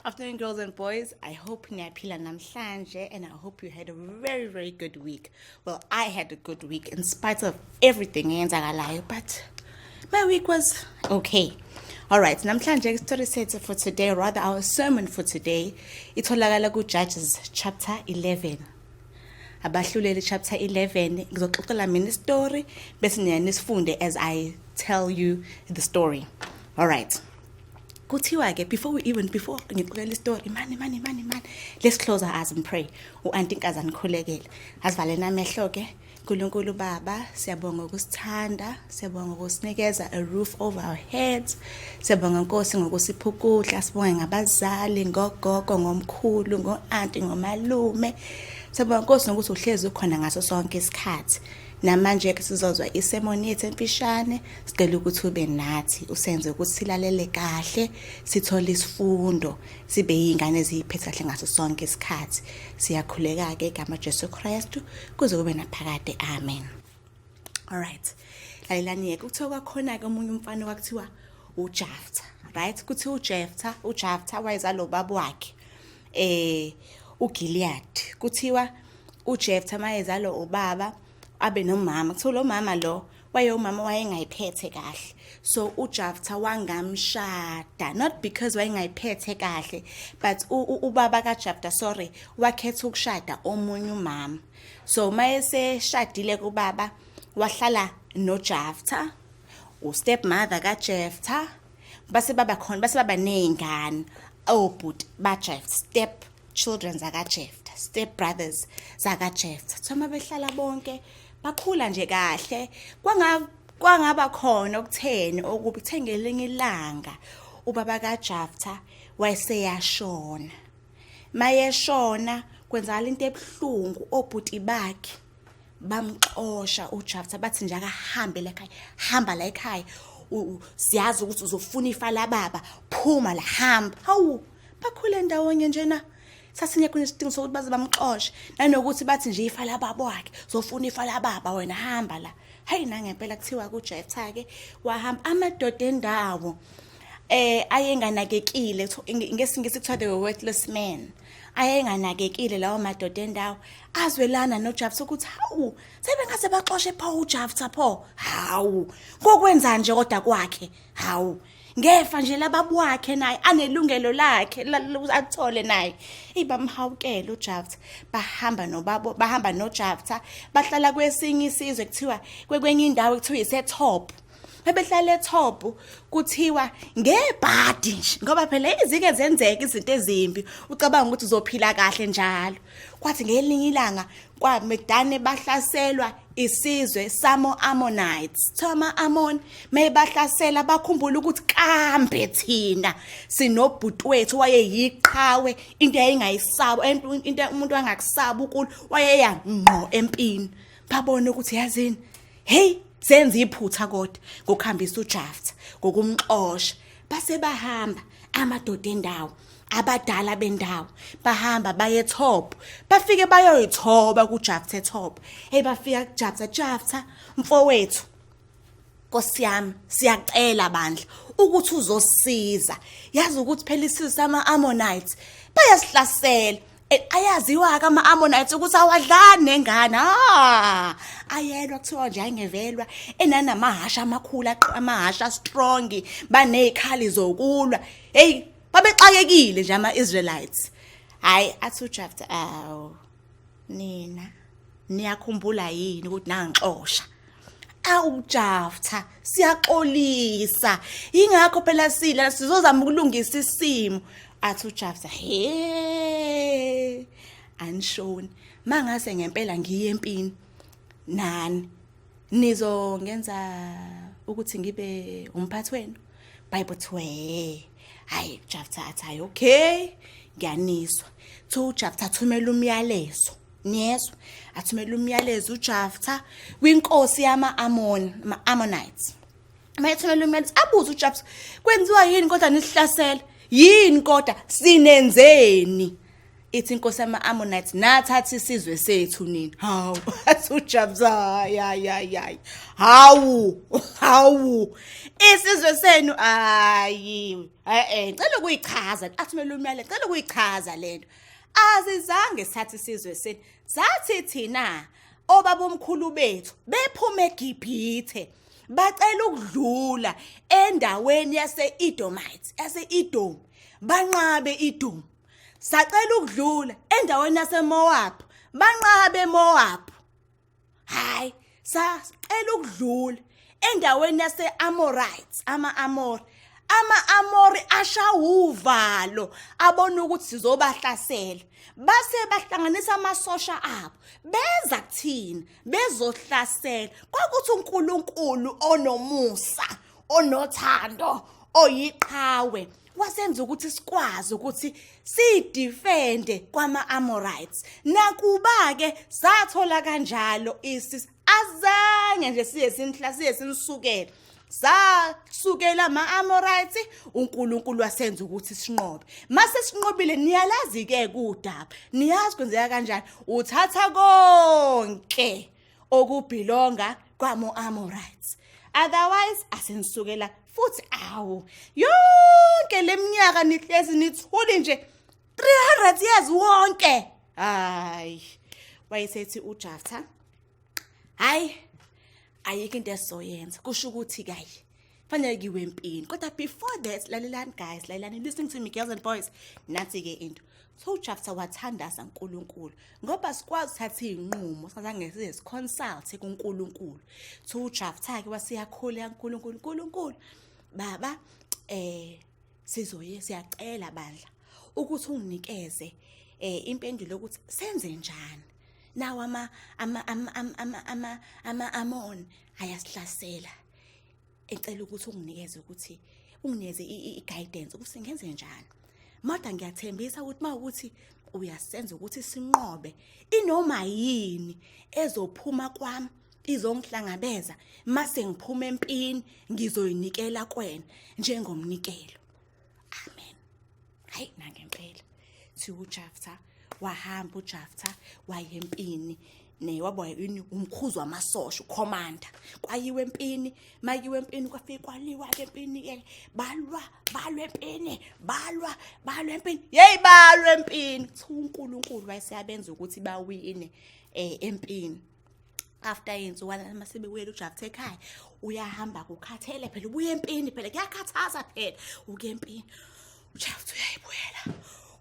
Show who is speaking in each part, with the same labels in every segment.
Speaker 1: Afternoon, girls and boys. I hope niyaphila namhlanje, and I hope you had a very, very good week. Well, I had a good week in spite of everything eyenzakalayo, but my week was okay. All right, namhlanje story set for today, rather our sermon for today, itholakala kuJudges chapter 11. Abahluleli chapter 11 ngizoxoxela mina istory bese niyani sifunde as I tell you the story. All right. Kuthiwa ke before ngixoxela istory man, let's close our eyes and pray. Auntie Nkazana Khulekile asivale namehlo ke. Nkulunkulu Baba, siyabonga ukusithanda, siyabonga ukusinikeza a roof over our heads, siyabonga Nkosi ngokusipha ukudla, sibonga ngabazali, ngogogo, ngomkhulu, ngo-auntie, ngomalume. Siyabonga Nkosi ngokuthi uhlezi ukhona ngaso sonke isikhathi. Namanje ke sizozwa isermon yethu emfishane, sicela ukuthi ube nathi, usenze ukuthi silalele kahle, sithole isifundo, sibe yingane eziphethe kahle ngaso sonke isikhathi. Siyakhuleka ke igama Jesu Kristu kuze kube naphakade. Amen. All right. Lalelani ke kuthiwa khona ke omunye umfana wakuthiwa uJephthah, right? Kuthiwa uJephthah wayezalo baba wakhe uGilead. Kuthiwa uJephthah mayezalo ubaba abe nomama, kuthiwa lo mama lo umama wayengayiphethe kahle, so uJephthah wangamshada, not because wayengayiphethe kahle, but ubaba kaJephthah wakhetha ukushada omunye umama. So mayese shadile kubaba wahlala noJephthah, stepmother kaJephthah, base baba neyingane obhuti baJephthah, step children zakaJephthah, step brothers zakaJephthah. So mabehlala bonke bakhula nje kahle, kwangaba khona okutheni okubi thengelinye ilanga ubaba kaJephthah wayeseyashona. Mayeshona kwenzakala into ebhlungu, obhuti bakhe bamxosha uJephthah bathi nje akahambe la ekhaya, hamba la ekhaya, siyazi ukuthi uzofuna ifa la baba, phuma la, hamba. Hawu, bakhule ndawonye njena. Sasingekho isidingo sokuthi baze bamxoshe, nanokuthi bathi nje ifa la baba wakhe, zofuna ifa la baba, wena hamba la. Hey, nangempela kuthiwa kuJephthah ke wahamba amadoda endawo ayenganakekile, ngesingisi kuthiwa they were worthless men. Ayenganakekile lawo madoda endawo azwelana noJephthah ukuthi hawu, sebengase baxoshe pho uJephthah pho, hawu kokwenza nje kodwa kwakhe, hawu ngefa nje lababa wakhe naye anelungelo lakhe athole naye. Ibamhawukela uJephthah, bahamba noJephthah, bahlala kwesinye isizwe kuthiwa kwenye indawo kuthiwa iseTop. Bebehlala eTop kuthiwa ngebhadi nje, ngoba phela izike zenzeka izinto ezimbi, ucabanga ukuthi uzophila kahle njalo. Kwathi ngelinye ilanga kwaMedane bahlaselwa isizwe samo-Ammonites. Thoma Ammon mayebahlasela bakhumbula ukuthi kambe thina sinobhuti wethu wayeyiqhawe, into yayingayisaba, into umuntu wangakusaba ukulu wayeya ngqo empini. Babona ukuthi yazini, hey, senza iphutha kodwa ngokuhambisa uJephthah ngokumxosha. Base bahamba amadoda endawo, abadala bendawo, bahamba baye eTop, bafike bayoyithoba kuJephthah eTop. Hey, bafika kuJephthah, mfowethu, Nkosi yami, siyacela bandla ukuthi uzosiza. Yazi ukuthi phela isizwe sama-Ammonites bayasihlasela, Ayaziwa-ke ama-Ammonites ukuthi awadlani nengane. Ayelwa kuthiwa nje ayingevelwa enanamahasha amakhulu amahasha strong banezikhali zokulwa. Hey, babexakekile nje ama-Israelites. Hayi athi uJephthah, awu nina niyakhumbula yini ukuthi nangixosha? Awu Jephthah, siyaxolisa. Ingakho phela sila sizozama ukulungisa isimo. Athi uJephthah, he anishoni mangase ngempela ngiye empini nani nizongenza ukuthi ngibe umphathi wenu. Bible thwe hayi Jephthah athi okay ngiyaniswa. uJephthah athumela umyalezo. Niyezwa athumela umyalezo uJephthah kwinkosi ama-Ammonites. Mayethumela umyalezo abuza uJephthah, kwenziwa yini kodwa nisihlasela? Yini kodwa sinenzeni? Ithi inkosi ama-Ammonites, nathathi isizwe sethu nini. Hawu athi uJephthah ya hawu isizwe senu ayi ngicela ukuyichaza. Athumela umyalezo ngicela ukuyichaza lento. Azizange sathi isizwe senu, sathi thina obaba omkhulu bethu bephuma eGibhithe bacela ukudlula endaweni yase-Edomites, yase-Edom, banqabe Edom. Sacela ukudlula endaweni yaseMoab, banqabe Moab. Hayi, sacela ukudlula endaweni yase-Amorites, ama-Amori ashawuvalo abona ukuthi sizobahlasela. Base bahlanganisa amasosha abo beza kuthina bezohlasela. Kwakuthi uNkulunkulu onomusa, onothando, oyiqhawe wasenza ukuthi sikwazi ukuthi sidefende kwama-Amorites. Nakuba ke sathola kanjalo isis azange nje siye sinisukela. Sasukela ama-Amorites uNkulunkulu wasenza ukuthi sinqobe. Mase sinqobile niyalazi ke kudaba. Niyazi kwenzeka kanjani? Uthatha konke okubhilonga kwama-Amorites. Otherwise asenisukela futhi awu yonke leminyaka nihlezi nithuli nje 300 years wonke. Hayi wayesethi uJephthah, hayi ayikho into esizoyenza. Kusho ukuthi kayi fanele kiwe empini. Kodwa before that lalelani guys, lalelani, listening to me girls and boys. Nathi ke into uJephthah wathandaza uNkulunkulu ngoba sikwazi uthatha izinqumo sazange size consult kuNkulunkulu. uJephthah ke wasiyakhula uNkulunkulu baba sizoye siyacela bandla ukuthi unginikeze impendulo ukuthi senze njani. Nawo ama-Ammon ayasihlasela. Ecela ukuthi unginikeze i-guidance ukuthi singenze njani. Mada ngiyathembisa ukuthi mawukuthi uyasenza ukuthi sinqobe inoma yini ezophuma kwami izongihlangabeza mase ngiphuma empini ngizoyinikela kwena njengomnikelo. Amen. Hayi nangempela. uJephthah wahamba uJephthah wayempini waba yini umkhuzi wamasosha ucommander. Kwayiwe empini, mayiwe empini kwafika kwaliwa ke empini ke balwa empini, balwa empini. Hey balwa empini. uNkulunkulu wayesebenza ukuthi bawine empini. After insuku masebewela uJephthah ekhaya uyahamba kukhathele phela ubuye empini phela kuyakhathaza phela uke empini. uJephthah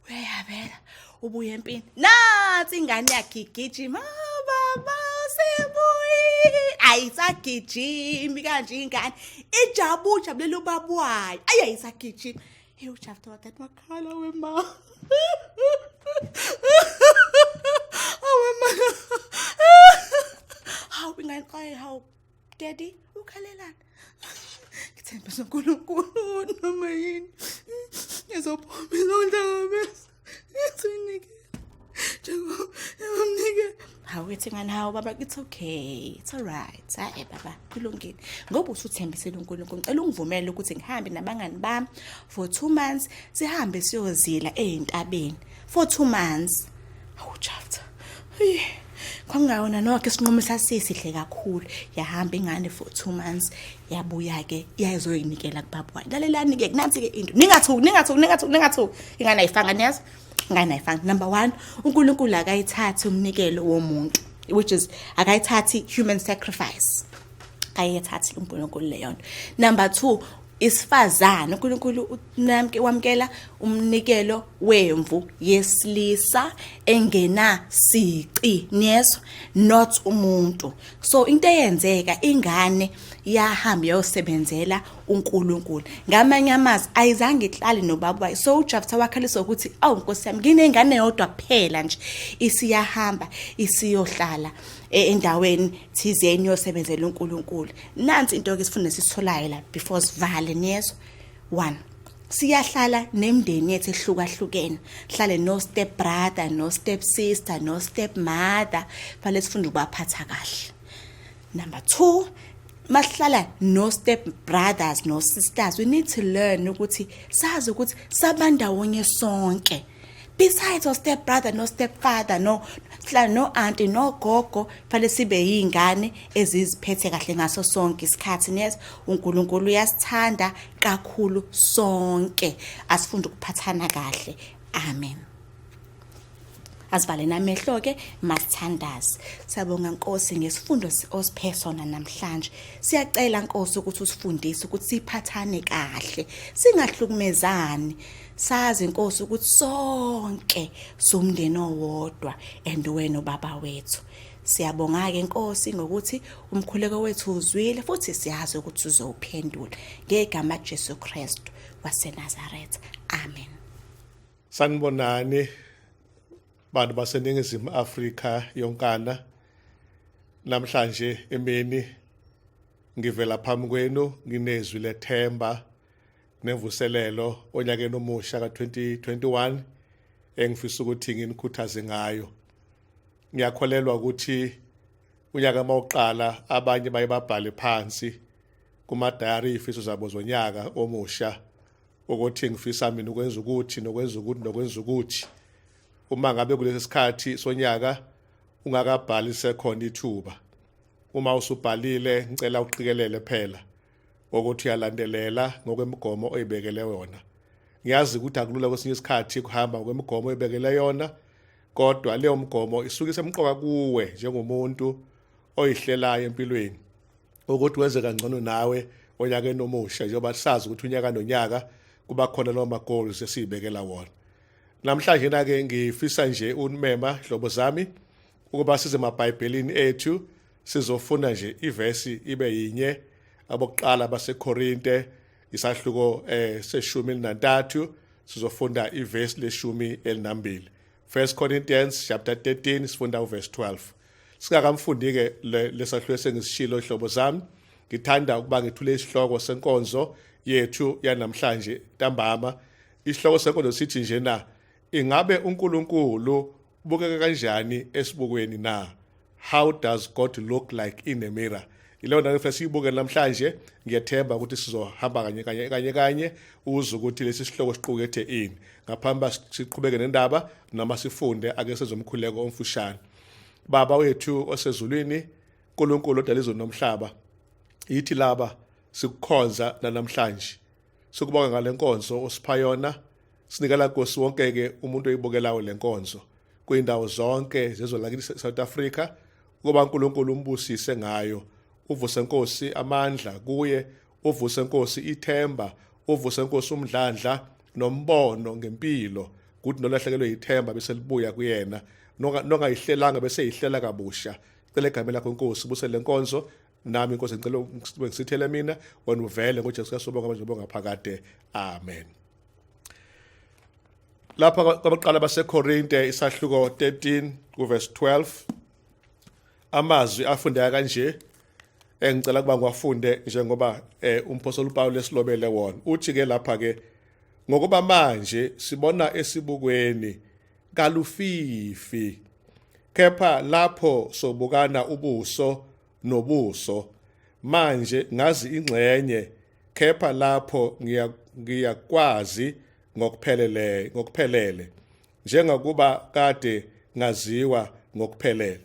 Speaker 1: uyayabela ubuye empini. Nathi ingane yakhe igijima, baba sebuyi. Ayisagijimi kanje ingane. Ijabulela ubaba wayo. Ayisagijima. uJephthah wathi makhala wema. Awema. Hawu ingane qaye hawu daddy ukhalelana. Ngithemba uNkulunkulu noma yini ezophuma izondlameza. Ngithinike njengomnike. Hawu ethi ngani hawu baba it's okay. It's all right. Hayi baba kulungile. Ngoba usuthembisile uNkulunkulu. Ngicela ungivumele ukuthi ngihambe nabangani bami for 2 months sihambe siyozila ezintabeni for 2 months. Hawu Jephthah. Kwangayona nokho isinqumo sasisihle kakhulu. Yahamba ingane for 2 months yabuya ke yayizoyinikela kubaba wayo. Lalelani ke kunathi ke into ningathuki ingane ayifanga niyazi ngayifanga. Number 1, uNkulunkulu akayithathi umnikelo womuntu, which is akayithathi human sacrifice. Akayithathi uNkulunkulu leyo. Number 2, isifazana uNkulunkulu wamkela umnikelo wemvu yesilisa engena sici, yes, not umuntu. So into eyenzeka, ingane yahamba yosebenzela uNkulunkulu. Ngamanye amazwi ayizange ihlale nobaba. So uJafta wakhalisa ukuthi Nkosi yami nginengane yodwa kuphela nje, isiyahamba isiyohlala endaweni thizeni yosebenzela uNkulunkulu. Nansi into ke sifuna sisitholayo la before sivale, yes. 1, siyahlala nemndeni yethu ehlukahlukene, hlale no step brother, no step sister, no step mother, fanele sifunde ukubaphatha kahle. Number 2, masihlala no step brothers, no sisters, we need to learn ukuthi sazi ukuthi sabandawonye sonke. Besides our step brother, no step father, no auntie, no gogo, fanele sibe yingane eziziphethe kahle ngaso sonke isikhathi. Yes, uNkulunkulu uyasithanda kakhulu sonke. Asifunde ukuphathana kahle. Amen. Asivale namehlo ke masithandaze. Siyabonga Nkosi ngesifundo osiphe sona namhlanje. Siyacela Nkosi ukuthi usifundise ukuthi siphathane kahle, singahlukumezani. Sazi Nkosi ukuthi sonke somndeni owodwa and wena ubaba wethu. Siyabonga ke Nkosi ngokuthi umkhuleko wethu uzwile futhi siyazi ukuthi uzowuphendula. Ngegama Jesu Kristu waseNazaretha. Amen.
Speaker 2: Sanibonani bantu baseNingizimu Afrika yonkana. Namhlanje emini ngivela phambi kwenu nginezwi lethemba nevuselelo onyakeni omusha ka-2021 engifisa ukuthi nginikhuthaze ngayo. Ngiyakholelwa ukuthi unyaka mawuqala abanye bayibabhale phansi kuma-diary ifiso zabo zonyaka omusha ukuthi ngifisa mina ukwenza ukuthi nokwenza ukuthi nokwenza ukuthi. Uma ngabe kulesi sikhathi sonyaka ungakabhali sekhona ithuba, uma usubhalile ngicela uqikelele phela ukuthi uyalandelela ngokwemigomo oyibekele yona. Ngiyazi ukuthi akulula kwesinye isikhathi kuhamba ngokwemigomo oyibekele yona, kodwa leyo mgomo isuke isemqoka kuwe njengomuntu oyihlelayo empilweni ukuthi wenze kangcono nawe onyakeni omusha, njengoba sazi ukuthi unyaka nonyaka kuba khona lawo ma-goals esiyibekela wona. Namhlanje ke ngifisa nje unmema hlobo zami ukuba size emabhayibhelini ethu sizofunda nje ivesi ibe yinye abokuqala baseKorinte isahluko se-13 sizofunda ivesi le-12. 1 Corinthians chapter 13 sifunda uverse 12. Singakamfundi ke lesahluko sengisishilo hlobo zami, ngithanda ukuba ngithule isihloko senkonzo yethu yanamhlanje ntambama. Isihloko senkonzo sithi nje na, ingabe uNkulunkulu ubukeka kanjani esibukweni na? How does God look like in a mirror? Ileyo nto ngifisa siyibuke namhlanje. Ngiyethemba ukuthi sizohamba kanye uze ukuthi lesi sihloko siqukethe ini. Ngaphambi siqhubeke nendaba noma sifunde ake sezomkhuleko omfushane. Baba wethu osezulwini, uNkulunkulu odala izulu nomhlaba, yithi laba sikukhonza namhlanje. Sikubonga ngale nkonzo osipha yona. Sinikela Nkosi wonke ke umuntu oyibukelayo le nkonzo kuyindawo zonke zezolakini South Africa, ukuba uNkulunkulu umbusise ngayo. Uvuse Nkosi amandla kuye, uvuse Nkosi ithemba, uvuse Nkosi umdlandla nombono ngempilo ukuthi nolahlekelwe ithemba bese libuya kuyena, nongayihlelanga bese yihlela kabusha. Cela igama lakho Nkosi buse le nkonzo, nami Nkosi ngicela ngisithele mina wena uvele ngoJesu Kristu sobonga njengoba ngaphakade. Amen. Lapha kwabaqala baseKorinte isahluko 13 kuverse 12 amazwi afundeka kanje engicela kuba ngiwafunde njengoba umpostoli uPaul esilobele wona. Uthi ke lapha ke, ngokuba manje sibona esibukweni kalufifi, kepha lapho sobukana ubuso nobuso. Manje ngazi ingxenye, kepha lapho ngiyakwazi ngokuphelele njengokuba kade ngaziwa ngokuphelele.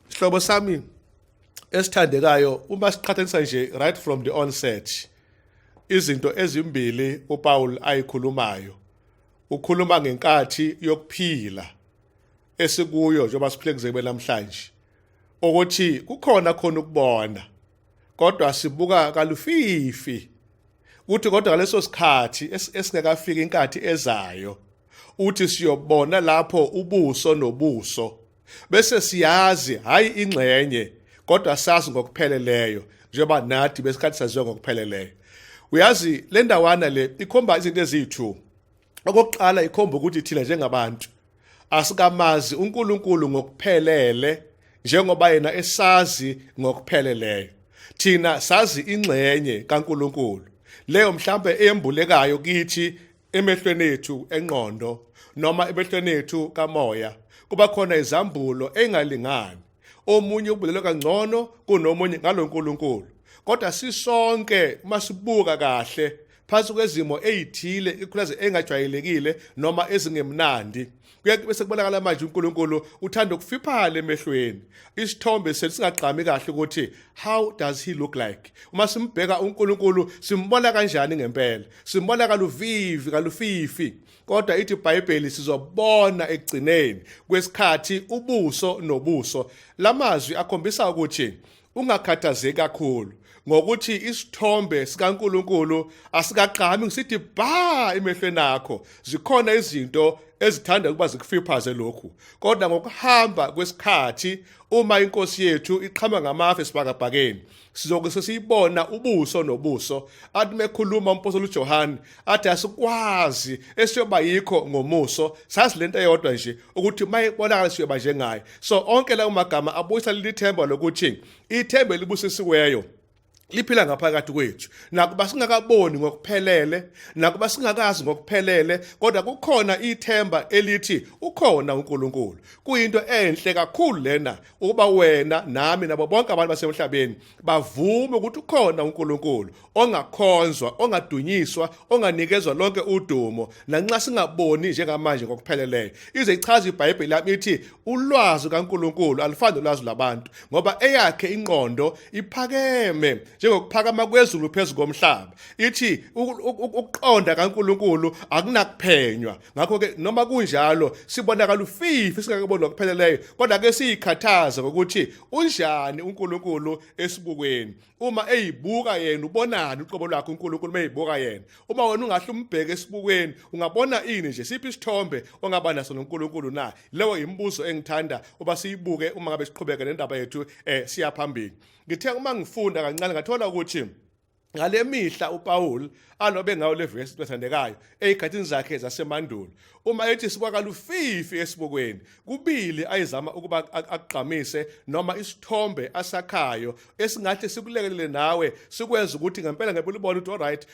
Speaker 2: Sihlobo sami esithandekayo, uma siqhathanisa nje right from the onset izinto ezimbili uPaul ayikhulumayo, ukhuluma ngenkathi yokuphila esikuyo njengoba siphile kuzebe namhlanje ukuthi kukhona khona ukubona kodwa sibuka kalufifi uthi kodwa ngaleso sikhathi esingakafika inkathi ezayo uthi siyobona lapho ubuso nobuso bese siyazi hayi ingxenye kodwa sazi ngokupheleleyo njengoba nathi besikhathi saziwa ngokupheleleyo. Uyazi le ndawana le ikhomba izinto ezithu. Okokuqala ikhomba ukuthi thina njengabantu asikamazi uNkulunkulu ngokuphelele njengoba yena esazi ngokupheleleyo. Thina sazi ingxenye kaNkulunkulu leyo mhlambe eyembulekayo kithi emehlweni ethu engqondo noma emehlweni ethu kamoya. Kuba khona izambulo engalingani, omunye ubulelwe kangcono kunomunye ngaloNkulunkulu. Kodwa sisonke masibuka kahle phansi kwezimo ezithile ikhulaze engajwayelekile noma ezingemnandi bese kubonakala manje uNkulunkulu uthanda ukufiphala emehlweni. Isithombe sesingaqhami kahle ukuthi how does he look like. Uma simbheka uNkulunkulu simbona kanjani ngempela, simbona kalufifi. Kodwa ithi iBhayibheli sizobona ekugcineni kwesikhathi ubuso nobuso. Lamazwi akhombisa ukuthi ungakhathazeki kakhulu ngokuthi isithombe sikaNkulunkulu asikaqhami ngisithi ba emehlweni akho. Zikhona izinto ezithanda ukuba zikufiphaze lokhu, kodwa ngokuhamba kwesikhathi uma inkosi yethu iqhama ngamafa esibhakabhakeni sizoke sesiyibona ubuso nobuso. Athi mekhuluma umpostoli uJohane athi asikwazi esiyoba yikho ngomuso, sazi lento eyodwa nje ukuthi mayibonakala siyoba njengayo. So onke lawo magama abuyisa lelithemba lokuthi ithembe libusisiweyo liphila ngaphakathi kwethu. Nakuba singakaboni ngokuphelele, nakuba singakazi ngokuphelele, kodwa kukhona ithemba elithi ukhona uNkulunkulu. Kuyinto enhle kakhulu lena ukuba wena nami nabo bonke abantu basemhlabeni bavume ukuthi ukhona uNkulunkulu ongakhonzwa, ongadunyiswa, onganikezwa lonke udumo nanxa singaboni njengamanje ngokupheleleyo. Ize ichaza iBhayibheli lapho ithi ulwazi kaNkulunkulu alufani nolwazi labantu ngoba eyakhe ingqondo iphakeme njengokuphakama kwezulu phezulu komhlaba. Ithi ukuqonda kaNkulunkulu akunakuphenywa. Ngakho ke noma kunjalo sibonakala ufifi singakuboni lokupheleleyo, kodwa ke siyikhathaza ukuthi unjani uNkulunkulu esibukweni. Uma eyibuka yena ubonani uqobo lwakhe uNkulunkulu meyibuka yena. Uma wena ungahle umbheke esibukweni ungabona ini nje, siphi isithombe ongaba naso noNkulunkulu na? Leyo imibuzo engithanda uba siyibuke uma ngabe siqhubeka nendaba yethu siya phambili. Ngithe uma ngifunda kancane ngathola ukuthi ngale mihla uPaul anobe ngawo le verse ethandekayo ezikhathini zakhe zasemandulo uma ethi sibuka lufifi esibukweni kubili ayizama ukuba aqhamise noma isithombe asakhayo esingathi sikulekelele nawe sikwenza ukuthi ngempela ngempela ukuthi alright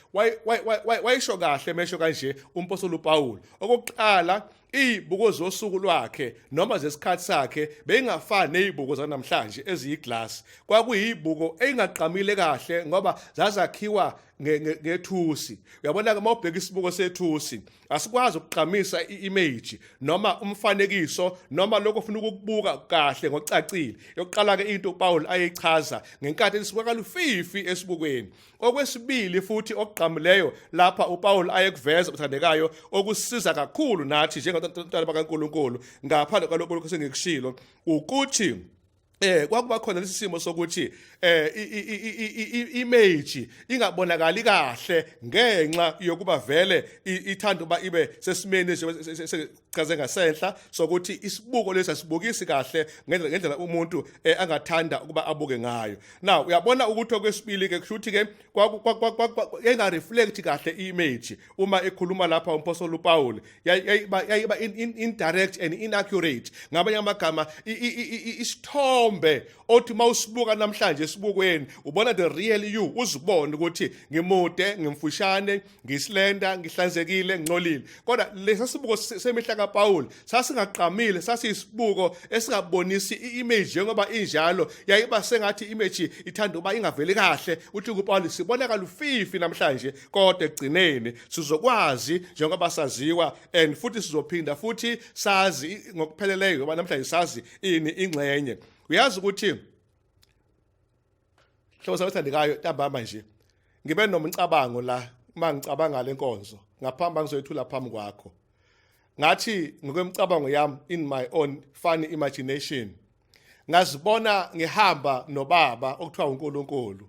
Speaker 2: wayisho kahle mesho kanje umpostoli uPaul. Okokuqala izibuko zosuku lwakhe noma zesikhathi sakhe beyingafani nezibuko zanamhlanje eziyiglass. Kwakuyizibuko engaqhamile kahle ngoba zazakhiwa ngethusi. Uyabona ke mawubheka isibuko sethusi asikwazi ukuqhamisa iimage noma umfanekiso noma lokho ufuna ukukubuka kahle ngokucacile. Yokuqala ke into uPaul ayichaza ngenkathi esibuka lufifi esibukweni. Okwesibili futhi okuqhamileyo lapha uPaul ayekuveza uthandekayo okusiza kakhulu nathi njengabantwana bakaNkulunkulu ngaphandle kwalokho sengikushilo ukuthi kwakuba khona lesi simo sokuthi image ingabonakali kahle ngenxa yokuba vele ithanda uba ibe sesimeni chaze ngasehla sokuthi isibuko lesi asibukisi kahle ngendlela umuntu angathanda ukuba abuke ngayo. Now uyabona ukuthi okwesibili ke kushuthi ke enga reflect kahle image uma ekhuluma lapha umpostoli uPaul yayiba indirect and inaccurate. Ngabanye amagama isithombe othi mawusibuka namhlanje esibukweni ubona the real you, uzibone ukuthi ngimude, ngimfushane, ngislender, ngihlanzekile, ngcolile. Kodwa lesi sibuko semihla kaPaul sasingaqhamile, sasiyisibuko esingabonisi iimage njengoba injalo. Yayiba sengathi image ithanda uba ingaveli kahle. Uthi kuPaul sibona kalufifi namhlanje kodwa egcineni sizokwazi njengoba saziwa and futhi sizophinda futhi sazi ngokupheleleyo ngoba namhlanje sazi ini ingxenye. Uyazi ukuthi hlobo sabethandekayo ntambama nje ngibe nomcabango la mangicabanga lenkonzo ngaphamba ngizoyithula phambi kwakho. ngathi ngokwemicabango yami in my own funny imagination ngazibona ngihamba nobaba okuthiwa uNkulunkulu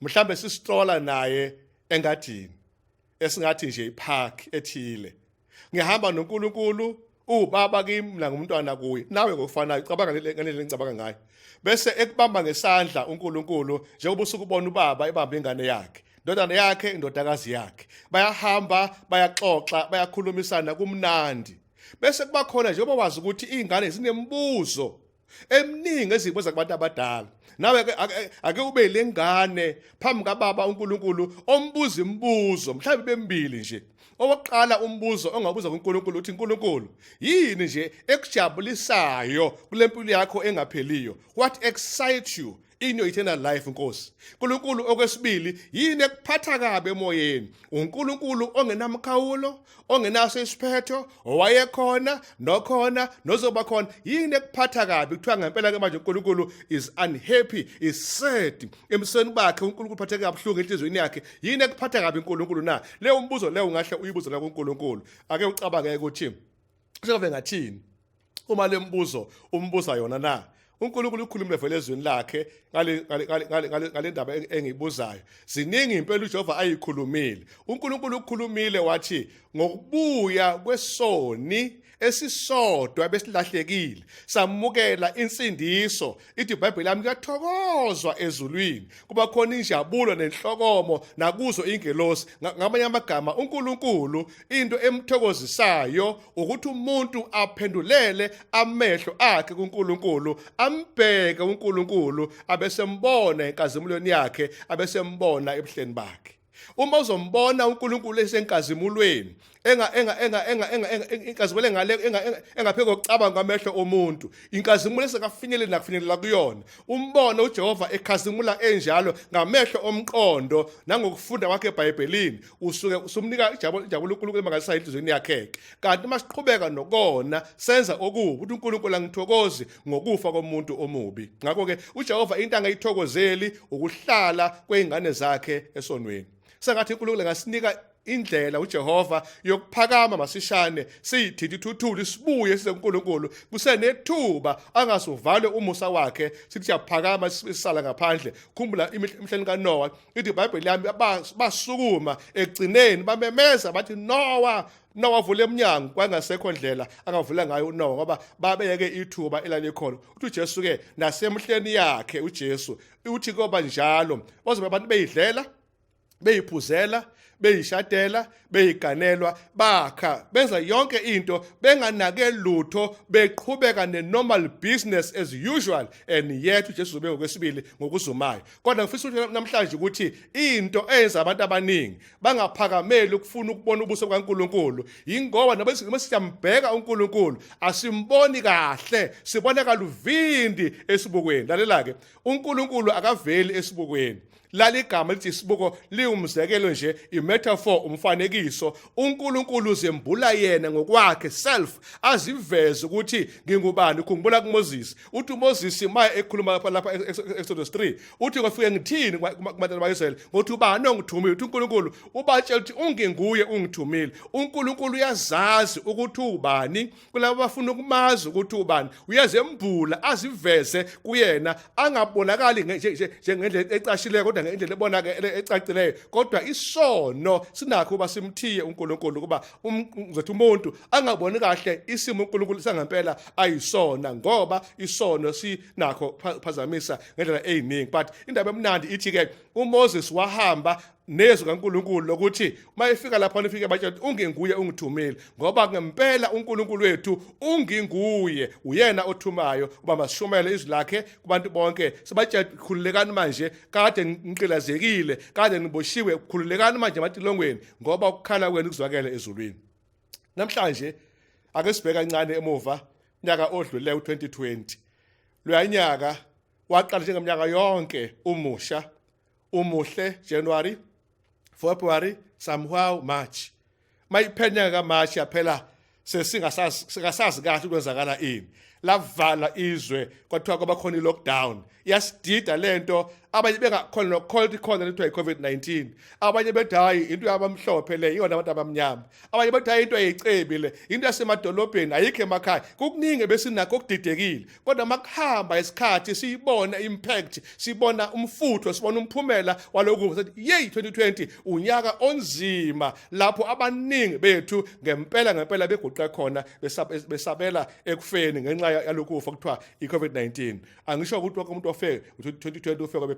Speaker 2: mhlambe sistrola naye engadini esingathi nje ipark ethile ngihamba noNkulunkulu ubaba kimi mina ngumntwana kuye nawe ngokufanayo cabanga ngendlela engicabanga ngayo bese ekubamba ngesandla uNkulunkulu njengoba usukubona ubaba ebamba ingane yakhe indodana yakhe indodakazi yakhe bayahamba bayaxoxa bayakhulumisana kumnandi bese kuba khona njengoba wazi ukuthi izingane zinembuzo eminingi ezibuza kubantu abadala nawe ake ube lengane phambi kaBaba uNkulunkulu ombuza imibuzo mhlawumbe bemibili nje owokuqala umbuzo ongabuza kuNkulunkulu uthi uNkulunkulu yini nje ekujabulisayo kulempilo yakho engapheliyo what excites you in your eternal life Nkosi uNkulunkulu okwesibili yini ekuphatha kabe emoyeni uNkulunkulu ongenamkhawulo ongenaso isiphetho owayekhona nokhona nozoba khona yini ekuphatha kabe kuthiwa ngempela ke manje uNkulunkulu is unhappy is sad emsweni bakhe uNkulunkulu uphatheke kabuhlungu enhlizweni yakhe yini ekuphatha kabe uNkulunkulu na leyo umbuzo leyo ngahle uyibuze la kuNkulunkulu ake ucabange ukuthi kuzobe ngathini uma lembuzo umbuza yona na uNkulunkulu ukhulumile vele ezweni lakhe ngale ndaba engiyibuzayo ziningi impela uJehova ayikhulumile uNkulunkulu ukhulumile wathi ngokubuya kwesoni esisodwa besilahlekile samukela insindiso ithi iBhayibheli lami kuyathokozwa ezulwini kuba khona injabulo nenhlokomo nakuzo ingelosi ngamanye amagama uNkulunkulu into emthokozisayo ukuthi umuntu aphendulele amehlo akhe kuNkulunkulu ambheke uNkulunkulu abesembona enkazimulweni yakhe abesembona ebuhleni bakhe uma uzombona uNkulunkulu esenkazimulweni inkazimule ngale engapheko ukucabanga ngamehlo omuntu inkazimulo esekafinyelele nakufinyelela kuyona umbona uJehova ekhazimula enjalo ngamehlo omqondo nangokufunda kwakhe eBhayibhelini usuke usumnika ijabulo uNkulunkulu emangalisayo enhlizweni yakhe kanti masiqhubeka nokona senza okubi ukuthi uNkulunkulu angithokozi ngokufa komuntu omubi ngakho ke uJehova into angayithokozeli ukuhlala kweingane zakhe esonweni sengathi uNkulunkulu ngasinika indlela uJehova yokuphakama masishane siyithithi thuthuli sibuye size kuNkulunkulu kusenethuba angasuvale umusa wakhe sithi siyaphakama sisala ngaphandle khumbula imhleni kaNoah ithi iBhayibheli yami basukuma egcineni bamemeza bathi Noah vule eminyango kwangasekho ndlela angavula ngayo uNoah ngoba babeyeke ithuba elalikhona uthi uJesu ke nasemhleni yakhe uJesu uthi koba njalo bazobe abantu beyidlela beyiphuzela beyishadela beyiganelwa bakha benza yonke into benganake lutho beqhubeka nenormal business as usual and yet uJesu ube ngokwesibili ngokuzumayo kodwa ngifisa ukuthi namhlanje ukuthi into eyenza abantu abaningi bangaphakameli ukufuna ukubona ubuso bukaNkulunkulu ingoba noma siyambheka uNkulunkulu asimboni kahle sibona kaluvindi esibukweni lalela ke uNkulunkulu akaveli esibukweni lali igama lithi isibuko liwumzekelo nje imetaphor umfanekiso uNkulunkulu uzembula yena ngokwakhe self aziveze ukuthi ngingubani ukhumbula kuMoses uthi uMoses manje ekhuluma lapha Exodus 3 uthi ngofike ngithini kubantu bakwaIsrael ngothi ubani ongithumile uthi uNkulunkulu ubatshela ukuthi unginguye ungithumile uNkulunkulu uyazazi ukuthi ubani kulabo bafuna ukumazi ukuthi ubani uyazembula aziveze kuyena angabonakali njengendlela ecashile kodwa ngendlela ebonakala ecacileyo kodwa isono sinakho kuba simthiye uNkulunkulu kuba uzethu umuntu angaboni kahle isimo uNkulunkulu sangempela ayisona ngoba isono sinakho phazamisa ngendlela eziningi but indaba emnandi ithi ke uMoses wahamba nezwi kaNkulunkulu lokuthi mayefika lapha nifike batshela unginguye ungithumile ngoba ngempela uNkulunkulu wethu unginguye uyena othumayo uba masishumele izwi lakhe kubantu bonke sibatshela khululekani manje kade ngiqilazekile kade ngiboshiwe khululekani manje ematilongweni ngoba ukukhala kwenu kuzwakele ezulwini namhlanje ake sibheka kancane emuva nyaka odlule u2020 loyanyaka waqala njengeminyaka yonke umusha umuhle January February somehow March mayiphenya kaMarch yaphela sesingasazi kahle ukwenzakala ini lavala izwe kwathiwa kwabakhona i-lockdown. Yasidida lento, abanye bengakhona nokukholwa ikhona lento yi-COVID-19. Abanye bethi hayi into yabamhlophe le, yona abantu abamnyama. Abanye bethi hayi into yayicebile, into yasemadolobheni ayikho emakhaya. Kukuningi besinakho okudidekile. Kodwa makuhamba isikhathi siyibona impact, sibona umfutho, sibona umphumela walokhu sethi yey 2020 unyaka onzima lapho abaningi bethu ngempela beguqa khona besabela ekufeni ngenxa yalokhu kufa kuthiwa i-COVID-19. Angisho ukuthi wonke umuntu ofe 2020 ufe kwabe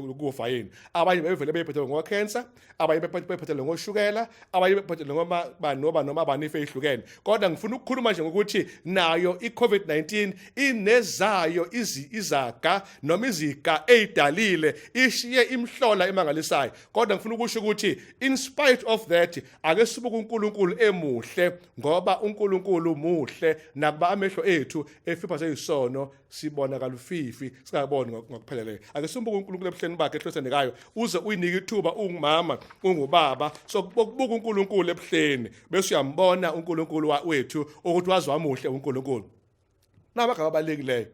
Speaker 2: ukufa yini. Abanye bevele bephethe ngokhensa, abanye bephethe ngoshukela, abanye bephethe noma banife ehlukene. Kodwa ngifuna ukukhuluma nje ngokuthi nayo i-COVID-19 inezayo izaga noma iziga ezidalile, ishiye imhlola emangalisayo. Kodwa ngifuna ukusho ukuthi in spite of that ake sibuke uNkulunkulu emuhle, ngoba uNkulunkulu muhle nakuba amehlo ethu efipha seyisono sibona kalufifi singaboni ngokupheleleyo. Ake simbuke uNkulunkulu ebuhleni bakhe ehlosendekayo uze uyinike ithuba ungumama ungubaba sokubuka uNkulunkulu ebuhleni bese uyambona uNkulunkulu wethu ukuthi waziwamuhle uNkulunkulu. Namagama abalulekileyo.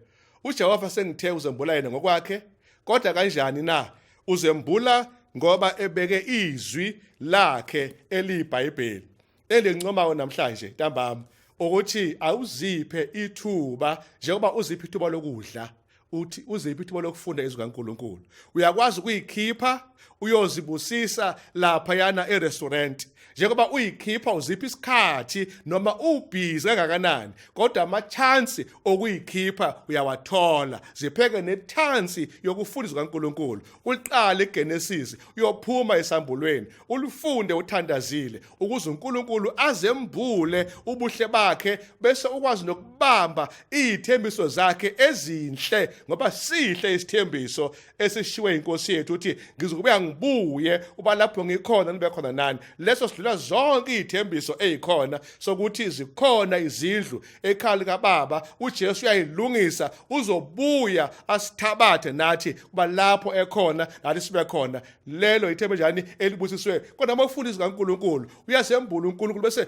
Speaker 2: uJehova sengithe uzembula yena ngokwakhe, kodwa kanjani na? Uzembula ngoba ebeke izwi lakhe eliyiBhayibheli. Elincomayo namhlanje ntambama ukuthi awuziphe ithuba njengoba uziphe ithuba lokudla, uthi uziphe ithuba lokufunda izwi kaNkulunkulu. Uyakwazi ukuyikhipha uyozibusisa lapha yana e-restaurant. Njengoba uyikhipha uziphi isikhathi noma ubhizi kangakanani, kodwa ama-chance okuyikhipha uyawathola. Zipheke nethansi yokufunda izwi kaNkulunkulu. Uliqale iGenesis uyophuma esambulweni, ulifunde uthandazile ukuze uNkulunkulu azembule ubuhle bakhe bese ukwazi nokubamba izithembiso zakhe ezinhle, ngoba sihle isithembiso esishiwe inkosi yethu uthi ngizokubuya ngibuye uba lapho ngikhona nibe khona nani. Leso sidlula zonke izithembiso ezikhona sokuthi zikhona izindlu ekhaya likaBaba, uJesu uyayilungisa, uzobuya asithabathe nathi kuba lapho ekhona nathi sibe khona. Lelo ithemba njani elibusiswe. Kodwa uma ufunda izwi kaNkulunkulu uyasembula uNkulunkulu bese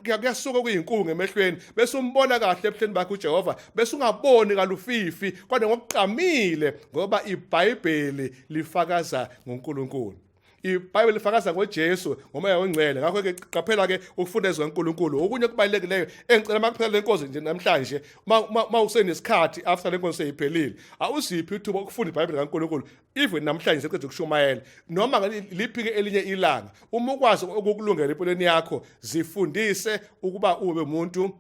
Speaker 2: kuyasuka kuyinkungu emehlweni, bese umbona kahle ebuhleni bakhe uJehova, bese ungaboni kalufifi kodwa ngokuqamile, ngoba iBhayibheli lifakaza ngoNkulunkulu. iBhayibheli lifakaza ngoJesu ngomoya ongcwele. Ngakho ke qaphela ke ukufunda izwi kaNkulunkulu. Okunye kubalulekileyo engicela makuphela lenkonzo nje namhlanje, ma usenesikhathi after lenkonzo seyiphelile, awuziphi ithuba ukufunda iBhayibheli kaNkulunkulu even namhlanje seqedwe ukushumayela noma liphike elinye ilanga. Uma ukwazi ukukulungela empilweni yakho, zifundise ukuba ube umuntu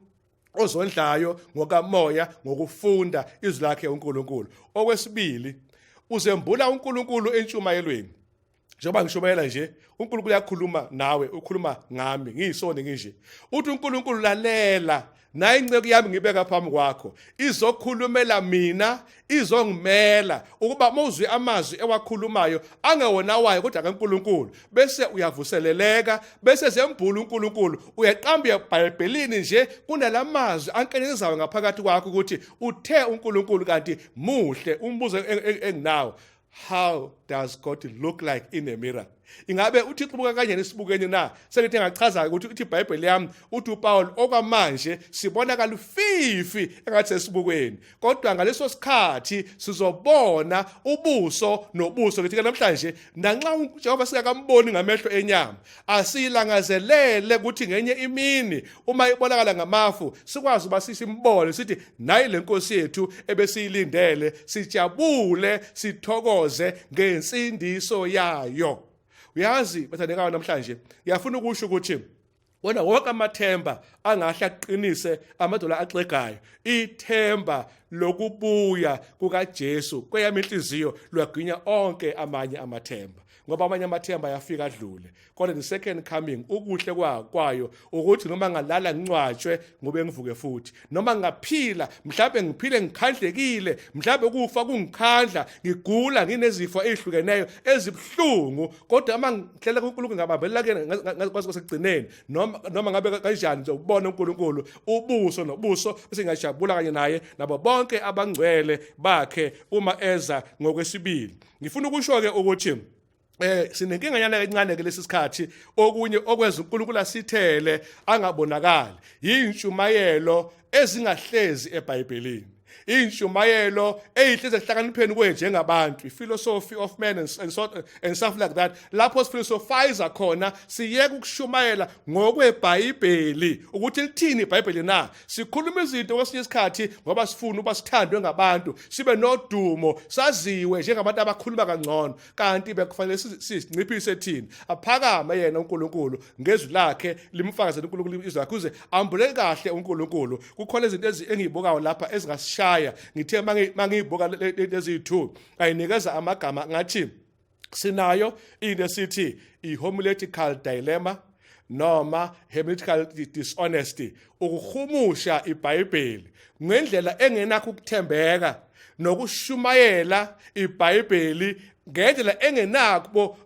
Speaker 2: ozondlayo ngokamoya ngokufunda izwi lakhe uNkulunkulu. Okwesibili, uzembula uNkulunkulu entshumayelweni. Njengoba ngishumayela nje, uNkulunkulu uyakhuluma nawe, ukhuluma ngami ngiyisone nginje. Uthi uNkulunkulu lalela, naye inceke yami ngibeka phambi kwakho, izokhulumela mina, izongimela ukuba mawuzwe amazwi ewakhulumayo angewona wayo kodwa kaNkulunkulu. Bese uyavuseleleka, bese zembula uNkulunkulu, uyaqamba eBhayibhelini nje kunalamazwi ankenezayo ngaphakathi kwakho ukuthi uthe uNkulunkulu kanti muhle. Umbuzo enginawo, how does God look like in a mirror? Ingabe uThixo ubuka kanjani esibukeni na? Sengithi ngachaza ukuthi iBhayibheli yami uthi uPaul okwamanje sibona kalufifi engathi sesibukweni, kodwa ngaleso sikhathi sizobona ubuso nobuso. Ngithi namhlanje nanxa uJehova singakamboni ngamehlo enyama, asilangazelele ukuthi ngenye imini uma ibonakala ngamafu sikwazi uba sisimbone sithi nayi lenkosi yethu ebesiyilindele, sijabule sithokoze ngensindiso yayo. Uyazi bathandekayo namhlanje, ngiyafuna ukusho ukuthi wona wonke amathemba angahle aqinise amadola axegayo, ithemba lokubuya kukaJesu kweyami inhliziyo lwaginya onke amanye amathemba, ngoba amanye amathemba ayafika adlule. Kodwa the second coming ukuhle kwayo ukuthi noma ngalala ngcwatshwe ngobe ngivuke futhi, noma ngaphila mhlawumbe ngiphile ngikhandlekile, mhlawumbe kufa kungikhandla, ngigula nginezifo ezihlukeneyo ezibhlungu, kodwa uma ngihlela kuNkulunkulu ngabambelela ke ngasekugcineni, noma ngabe kanjani nje ubone uNkulunkulu ubuso nobuso bese ngiyajabula kanye naye nabo bonke abangcwele bakhe uma eza ngokwesibili. Ngifuna ukusho ke ukuthi sinenkinga yana encane ke lesisikhathi okunye okwenza uNkulunkulu asithele angabonakali yintshumayelo ezingahlezi eBhayibhelini inshumayelo eyihleze ehlakanipheni kwethu njengabantu philosophy of man and stuff like that lapho siphilosophise khona siyeke ukushumayela ngokweBhayibheli ukuthi lithini iBhayibheli na sikhuluma izinto kwesinye isikhathi ngoba sifuna uba sithandwe ngabantu sibe nodumo saziwe njengabantu abakhuluma kangcono kanti bekufanele sizinciphise thina aphakame yena uNkulunkulu ngezwi lakhe limfakazele uNkulunkulu izwi lakhe uze ambule kahle uNkulunkulu kukhona izinto engizibukayo lapha ezingasishaya ngithe mangiyibuka lezi 2 ayinikeza amagama ngathi sinayo into esithi i-homiletical dilemma noma hermeneutical dishonesty ukuhumusha iBhayibheli ngendlela engenakho ukuthembeka nokushumayela iBhayibheli ngendlela engenabo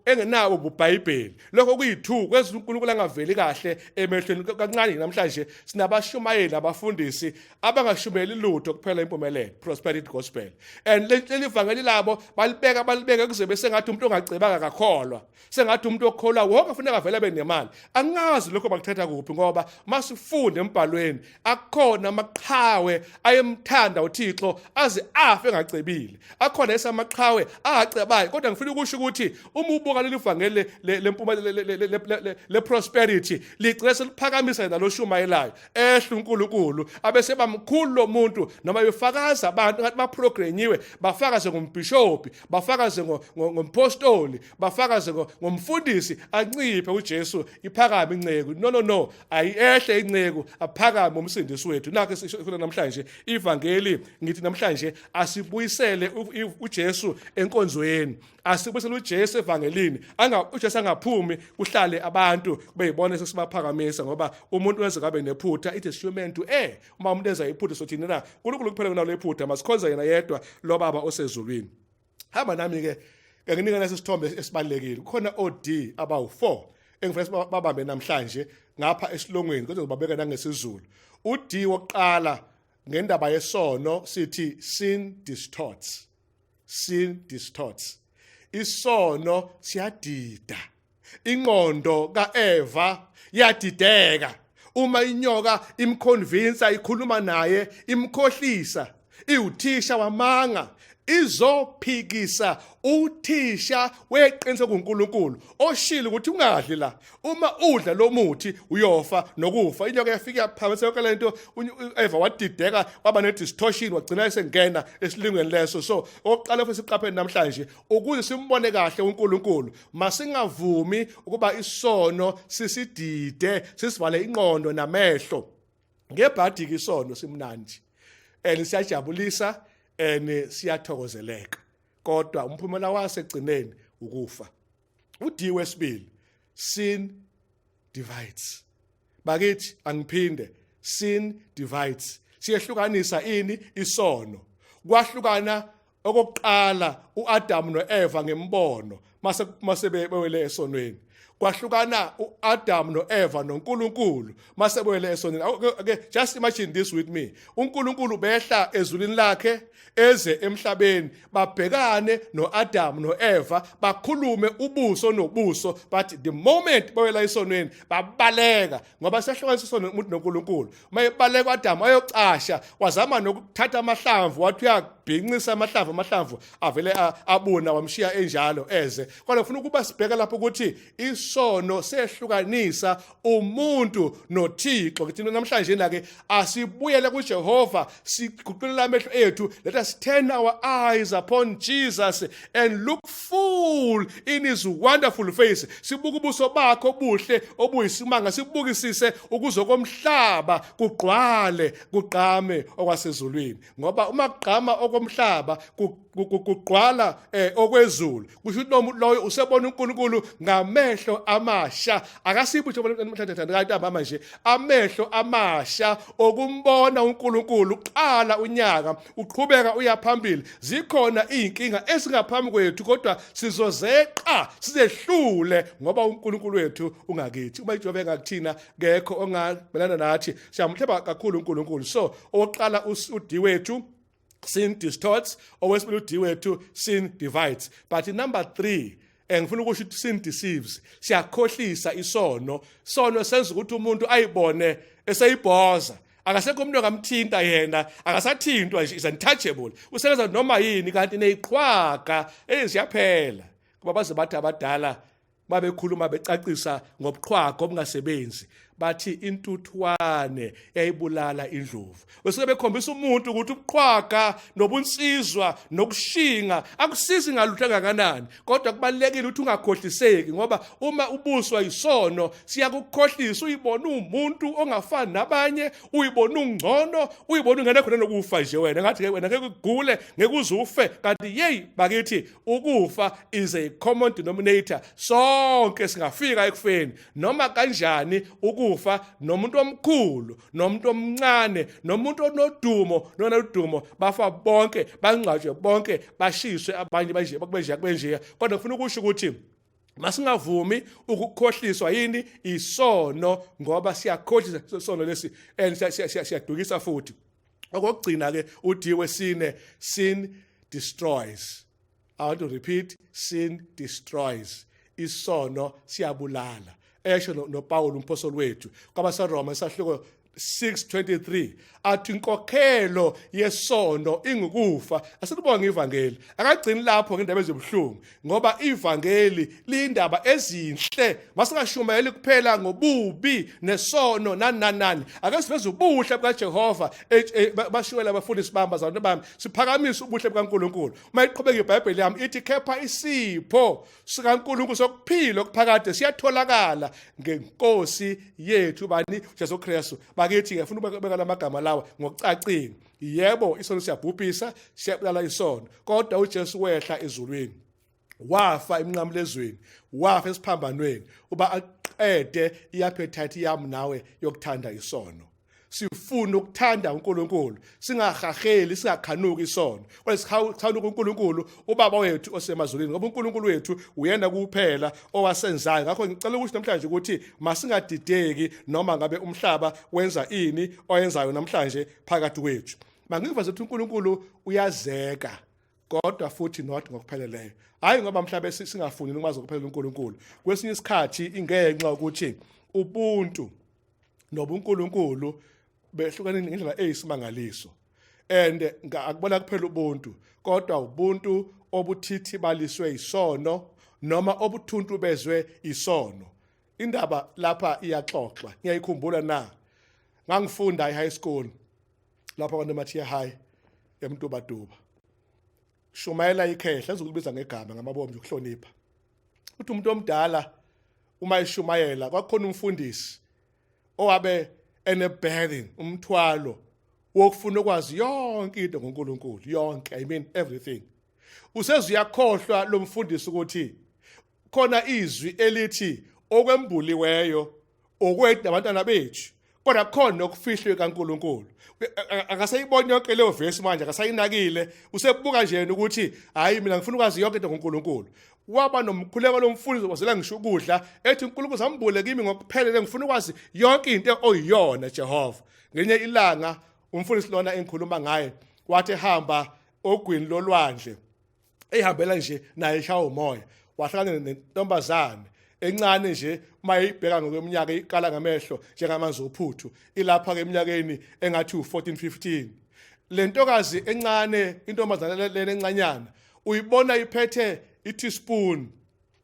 Speaker 2: uBhayibheli lokho kuyi2 kwezi uNkulunkulu angaveli kahle emehlweni kancane namhlanje sinabashumayeli abafundisi abangashumayeli lutho kuphela impumelelo prosperity gospel and leli ivangeli labo balibeka kuze bese ngathi umuntu ongacebanga kakholwa sengathi umuntu okholwa wonke kufanele avele benemali angazi lokho bakuthatha kuphi ngoba masifunde embhalweni akukhona amaqhawe ayemthanda uThixo aze afe engacebile akhona esamaqhawe acabayo kodwa ngifuna ukusho ukuthi uma ubuka leli vangeli lempumelelo le prosperity ligcina seliphakamisa naloshumayelayo ehle uNkulunkulu abese bamkhulu lo muntu noma befakaza abantu ngathi baprogrenyiwe bafakaze ngombishophi bafakaze ngompostoli bafakaze ngomfundisi anciphe uJesu iphakame inceku no ayiyehle inceku aphakame umsindisi wethu nakho sifuna namhlanje ivangeli ngithi namhlanje asibuyisele uJesu enkonzweni asibuyisele uJesu evangelini uJesu angaphumi kuhlale abantu beyibona sesibaphakamisa ngoba umuntu wenza kabe nephutha it is human to uma umuntu enza iphutha sothini na uNkulunkulu kuphela kunalo iphutha masikhonza yena yedwa lo baba osezulwini hamba nami ke nginika nesithombe esibalekile kukhona OD abawu4 engifuna babambe namhlanje ngapha esilongweni kodwa ngibabeka nangesizulu uD wokuqala ngendaba yesono sithi sin distorts isono siyadida ingqondo kaEva yadideka uma inyoka imconvince ikhuluma naye imkhohlisa iwuthisha wamanga izophikisa uthisha weqiniso kuNkulunkulu oshilo ukuthi ungadli la uma udla lo muthi uyofa nokufa inyoka yafika yaphamisa yonke lento Eva wadideka waba ne distortion wagcina esengena esilingweni leso so oqala futhi siqapheni namhlanje ukuze simbone kahle uNkulunkulu masingavumi ukuba isono sisidide sisivale ingqondo namehlo ngebhadiki isono simnandi siyajabulisa siyathokozeleka kodwa umphumela wasegcineni ukufa uD wesibili sin divides bakithi angiphinde sin divides siyehlukanisa ini isono kwahlukana okokuqala uAdam noEva ngembono mase bewele esonweni kwahlukana uAdam noEva noNkulunkulu masebewele esonweni okay just imagine this with me uNkulunkulu behla ezulwini lakhe eze emhlabeni babhekane noAdam noEva bakhulume ubuso nobuso but the moment bewela esonweni babaleka ngoba sehlukanisa isono umuntu noNkulunkulu mayebaleka uAdam ayocasha wazama nokuthatha amahlamvu wathi uyabhinqisa amahlamvu avele abuna wamshiya enjalo eze kodwa ufuna ukuba sibheka lapho ukuthi isono sehlukanisa umuntu noThixo kithi namhlanje na ke asibuyele kuJehova siguqulela amehlo ethu let us turn our eyes upon Jesus and look full in his wonderful face sibuka ubuso bakhe obuhle obuyisimanga sibukisise ukuzokomhlaba kugqwale kuqame okwasezulwini ngoba uma kuqama okomhlaba kugqwala okwezulu kusho ukuthi nomuntu loyo usebona uNkulunkulu ngamehlo amasha akasipho nje namhlanje kanti manje amehlo amasha okumbona uNkulunkulu uqala unyaka uqhubeka uyaphambili zikhona izinkinga esingaphambi kwethu kodwa sizozeqa sizehlule ngoba uNkulunkulu wethu ungakithi uma iJehova engakuthina ngekho ongabelana nathi siyamthemba kakhulu uNkulunkulu so oqala uD wethu sin distorts, always will do it to sin divides. But in number 3, ngifuna ukusho ukuthi sin deceives, siyakhohlisa isono. Sono senza ukuthi umuntu ayibone eseyibhoza, akasekho umuntu ongamthinta yena, akasathintwa nje, is untouchable. Usebenza noma yini kanti neyiqhwaga eziyaphela. Kuba baze bathi abadala babekhuluma becacisa ngobuqhwaga obungasebenzi, bathi intuthwane yayibulala indlovu. Bese bekhombisa umuntu ukuthi ubuqhwaga nobunsizwa nokushinga akusizi ngalutho kangakanani, kodwa kubalekile ukuthi ungakhohliseki, ngoba uma ubuswa isono siyakukhohlisa. Uyibona umuntu ongafani nabanye, uyibona ungcono, uyibona ungene khona nokufa nje wena, ngathi wena ngeke ugule, ngeke uzufe. Kanti yey bakithi ukufa is a common denominator. Sonke singafika ekufeni noma kanjani. Ukufa nomuntu omkhulu, nomuntu omncane, nomuntu onodumo, nonodumo, bafa bonke, bangcwatshwe bonke, bashiswe abanye benje. Kodwa ngifuna ukusho ukuthi masingavumi ukukhohliswa yini isono, ngoba siyakhohlisa isono lesi and siyadukisa futhi. Okugcina ke uthi wesine, sin destroys. I want to repeat, sin destroys. Isono siyabulala. Esho noPaul umpostoli wethu kwabaseRoma isahluko 6:23 athi inkokhelo yesono ingukufa. Asilibonga ivangeli, akagcini lapho ngendaba ezibuhlungu, ngoba ivangeli liyindaba ezinhle. Masingashumeli kuphela ngobubi nesono nani. Ake siveze ubuhle bukaJehova. Bashuwela abafundisi bamba zabantu bami, siphakamise ubuhle bukaNkulunkulu. Uma iqhubeka iBhayibheli yami ithi kepha isipho sikaNkulunkulu sokuphila okuphakade siyatholakala ngeNkosi yethu bani Jesu Kristu. Bakithi ngifuna ukubeka lamagama lawa ngokucacile. Yebo, isono siyabhubhisa, siyabulala isono, kodwa uJesu wehla ezulwini, wafa emnqamlezweni, wafa esiphambanweni, uba aqede iappetite yami nawe yokuthanda isono. Sifuna ukuthanda uNkulunkulu, singahaheli, singakhanuki isono. Kwesithanda uNkulunkulu ubaba wethu osemazulwini, ngoba uNkulunkulu wethu uyena kuphela owasenzayo. Ngakho ngicela ukuthi namhlanje ukuthi masingadideki noma ngabe umhlaba wenza ini oyenzayo namhlanje phakathi kwethu. Mangiveze ukuthi uNkulunkulu uyazeka, kodwa futhi not ngokupheleleyo. Hayi ngoba mhlaba singafuni ukwazi ukuphelela uNkulunkulu. Kwesinye isikhathi ingenxa ukuthi ubuntu nobuNkulunkulu behlukane ngendlela eyisimangaliso, and akubona kuphela ubuntu, kodwa ubuntu obuthithi baliswe isono noma obuthuntu bezwe isono. Indaba lapha iyaxoxa. Ngiyayikhumbula na ngangifunda high school lapha kwaNomathiya High eMtubaduba. Shumayela ikhehla ezokubiza ngegama ngamabombe ukuhlonipha. Uthi umuntu omdala uma eshumayela kwakhona umfundisi owabe eneburden, umthwalo wokufuna ukwazi yonke into ngoNkulunkulu, yonke, I mean everything. Usezuyakhohlwa lo mfundisi ukuthi khona izwi elithi okwembuliweyo okwethu abantwana bethu, kodwa khona okufihlwe kaNkulunkulu. Akasayibona yonke leyo verse manje, akasayinakile. Usebuka nje ukuthi hayi mina ngifuna ukwazi yonke into ngoNkulunkulu. Waba nomkhuleko lo mfundisi wazela ngisho ukudla ethi uNkulunkulu zambule kimi ngokuphelele, ngifuna ukwazi yonke into oyiyona Jehova. Ngenye ilanga umfundisi lona engikhuluma ngaye wathi hamba ogwini lolwandle, ehambela nje naye eshaya umoya, wahlangana nentombazane encane nje, mayibheka ngokweminyaka ikala ngamehlo njengamanzi ophuthu, ilapha ke eminyakeni engathi u14-15. Le ntokazi encane, intombazane lena encanyana, uyibona iphethe i-teaspoon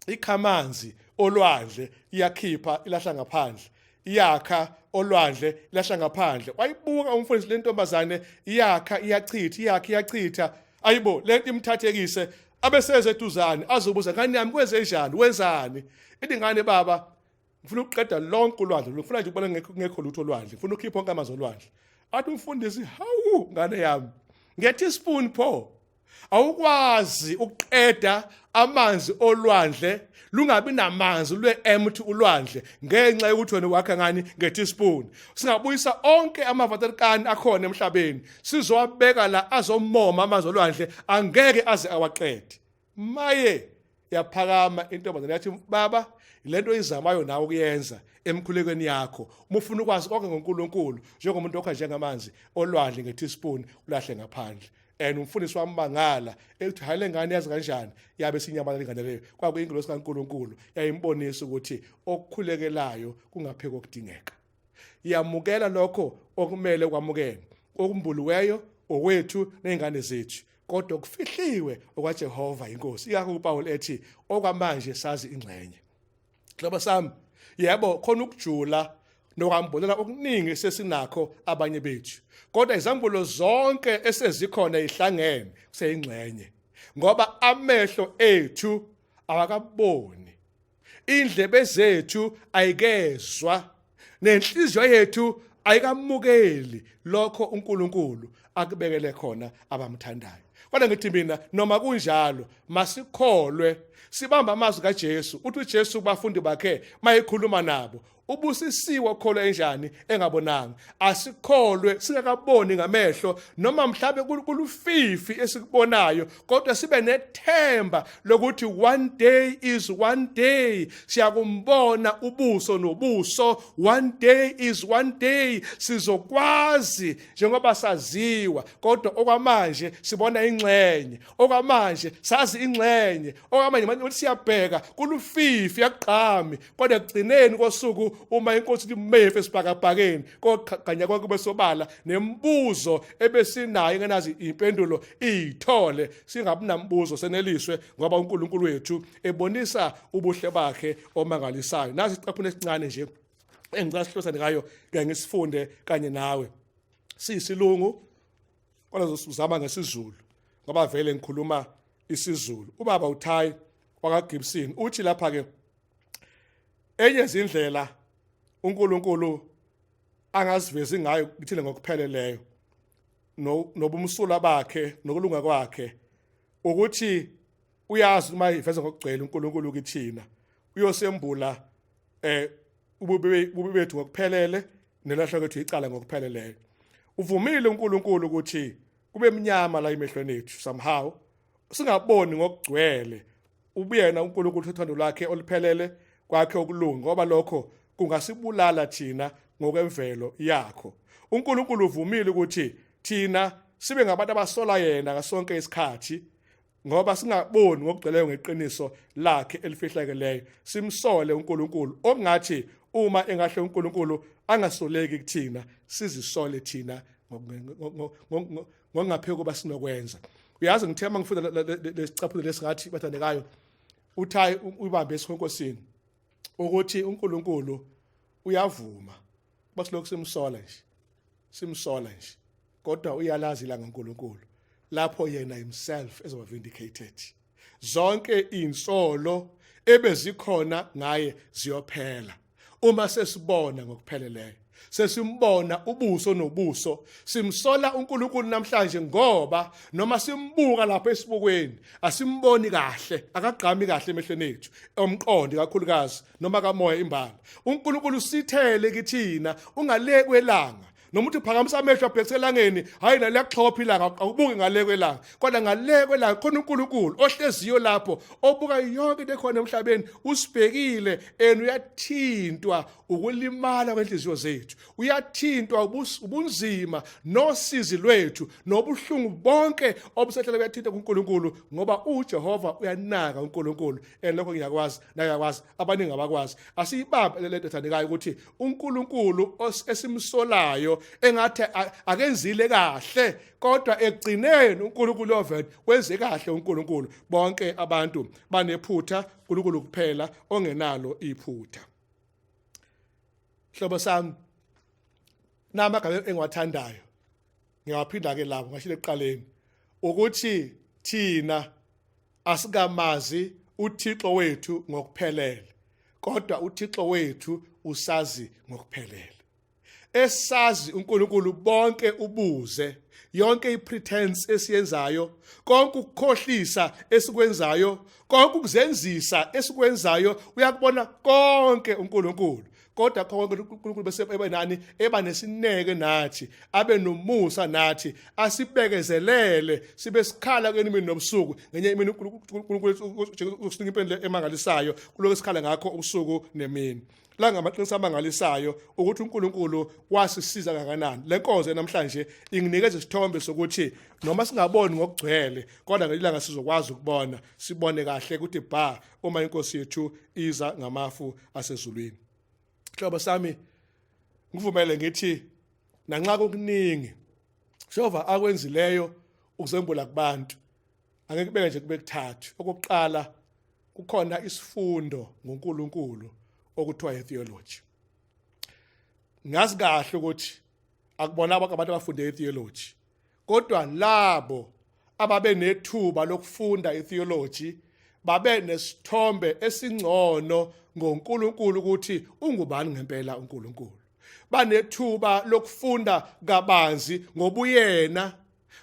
Speaker 2: ikhamanzi olwandle, iyakhipha ilahla ngaphandle, iyakha olwandle ilahla ngaphandle. Wayibuka umfundisi le ntombazane iyakha iyachitha, ayibo lento imthathekise, abeseze eduzane azobuza ngani yami kwenze njani, wenzani? Ithi ngane baba, ngifuna ukuqeda lonke ulwandle, ngifuna nje ukubona ngekho lutho olwandle, ngifuna ukhipha onke amanzi olwandle. Athi umfundisi, hawu ngane yami, nge-teaspoon pho awukwazi ukuqeda amanzi olwandle, lungabi namanzi lwe-empty ulwandle ngenxa yokuthi wena wakha ngani nge-teaspoon. Singabuyisa onke amavatelikani akhona emhlabeni, sizowabeka la azomoma amanzi olwandle, angeke aze awaqede. Maye yaphakama intombazane yathi, baba, lento izamayo nawe ukuyenza emkhulekweni yakho, uma ufuna ukwazi konke ngoNkulunkulu njengomuntu okha njengamanzi olwandle nge-teaspoon ulahle ngaphandle. and umfundisi wambangala ethi hayi lengane yazi kanjani yabe sinyamala lengane leyo kwakuyingilosi kaNkulunkulu yayimbonisa ukuthi okukhulekelayo kungapheki okudingeka yamukela lokho okumele kwamukela okumbuliweyo owethu nengane zethu kodwa kufihliwe okwaJehova inkosi ikakho uPaul ethi okwamanje sazi ingxenye hlobo sami yebo khona ukujula nokwambulela okuningi sesinakho abanye bethu kodwa izambulo zonke esezikhona ihlangene kuseyingxenye ngoba amehlo ethu awakaboni indlebe zethu ayikezwa nenhliziyo yethu ayikamukeli lokho uNkulunkulu akubekele khona abamthandayo kodwa ngithi mina noma kunjalo masikholwe sibamba amazwi kaJesu uthi uJesu kubafundi bakhe mayekhuluma nabo ubusisiwe okholwa enjani engabonanga asikholwe singakaboni ngamehlo noma mhlabe kulufifi esikubonayo kodwa sibe nethemba lokuthi one day is one day siyakumbona ubuso nobuso one day is one day sizokwazi njengoba saziwa kodwa okwamanje sibona ingxenye okwamanje sazi ingxenye okwamanje manje siyabheka kulufifi yaqhami kodwa ekugcineni kosuku uma inkosi limefe esibhakabhakeni kokuganya kwakhe besobala nembuzo ebesinayo engenazi impendulo ithole singabi nambuzo seneliswe ngoba uNkulunkulu wethu ebonisa ubuhle bakhe omangalisayo nazi isiqaphulo esincane nje engicela sihlosane ngayo ke ngisifunde kanye nawe siyisilungu kodwa uzama ngesizulu ngoba vele ngikhuluma isizulu ubaba uThayi wakaGibson uthi lapha ke enye izindlela uNkulunkulu angazivezi ngayo kuthile ngokupheleleyo nobumsula bakhe nokulunga kwakhe ukuthi uyazi uma iveza ngokugcwele uNkulunkulu kithina uyosembula ububi bethu ngokuphelele nelahla kwethu icala ngokupheleleyo uvumile uNkulunkulu ukuthi kube mnyama la emehlweni ethu somehow singaboni ngokugcwele ubuyena uNkulunkulu uthando lwakhe oluphelele kwakhe okulunga ngoba lokho kungasibulala thina ngokwemvelo yakho uNkulunkulu uvumile ukuthi thina sibe ngabantu abasola yena ngasonke isikhathi ngoba singaboni ngokugcweleyo ngeqiniso lakhe elifihlakeleyo simsole uNkulunkulu okungathi uma engahle uNkulunkulu angasoleki kuthina sizisole thina ngokungapheki kuba sinokwenza uyazi ngithema ngifunda lesicaphulo lesingathi bathandekayo uThayi ubambe esikhonkosini ukuthi uNkulunkulu uyavuma basilokhu simsola nje kodwa uyalazi la ngoNkulunkulu lapho yena himself ezoba vindicated zonke insolo ebezikhona ngaye ziyophela uma sesibona ngokupheleleyo sesimbona ubuso nobuso simsola uNkulunkulu namhlanje ngoba noma simbuka lapha esibukweni asimboni kahle akagqami kahle emehlweni ethu omqondo kakhulukazi noma kamoya imbala uNkulunkulu sithele kithina ungalekweLanga noma uthi phakamisa amehlo abhekiselangeni hayi naliyaxhopha ilanga akubuki ngalekwelanga kodwa ngalekwelanga khona uNkulunkulu ohleziyo lapho obuka yonke into ekhona emhlabeni usibhekile uyathintwa ukulimala kwenhliziyo zethu uyathintwa ubunzima nosizi lwethu nobuhlungu bonke obusehlela kuyathinta kuNkulunkulu ngoba uJehova uyanaka uNkulunkulu lokho ngiyakwazi nayakwazi abaningi abakwazi asiyibambe le ntethanekayo ukuthi uNkulunkulu esimsolayo engathi akenzile kahle kodwa egcineni uNkulunkulu ovela wenze kahle uNkulunkulu bonke abantu banephutha uNkulunkulu kuphela ongenalo iphutha hlobo sami namagama engiwathandayo ngiyawaphinda ke lapho ngashilo eqaleni ukuthi thina asikamazi uThixo wethu ngokuphelele kodwa uThixo wethu usazi ngokuphelele esazi uNkulunkulu bonke ubuze yonke ipretense esiyenzayo konke ukukhohlisa esikwenzayo konke ukuzenzisa esikwenzayo uyakubona konke uNkulunkulu kodwa konke uNkulunkulu bese eba nani, eba nesineke nathi, abe nomusa nathi, asibekezelele, sibe sikhala kwenimini nobusuku. Ngenye imini uNkulunkulu usinika impendula emangalisayo kuloko sikhala ngakho ubusuku nemini. La ngamaqiniso amangalisayo ukuthi uNkulunkulu wasisiza kangakanani. Le nkonzo namhlanje inginikeza isithombe sokuthi noma singaboni ngokugcwele kodwa ngelanga sizokwazi ukubona, sibone kahle ukuthi uma inkosi yethu iza ngamafu asezulwini. Hlobo sami, ngivumele ngithi nanxa kukuningi Jehova akwenzileyo ukuzembula kubantu, angeke kubeke nje kube kuthathu. Okokuqala, kukhona isifundo ngoNkulunkulu okuthiwa itheology. Ngazi kahle ukuthi akubona abantu abafunde itheology, kodwa labo ababe nethuba lokufunda itheology babe nesithombe esingcono ngoNkulunkulu ukuthi ungubani ngempela uNkulunkulu. Banethuba lokufunda kabanzi ngobuyena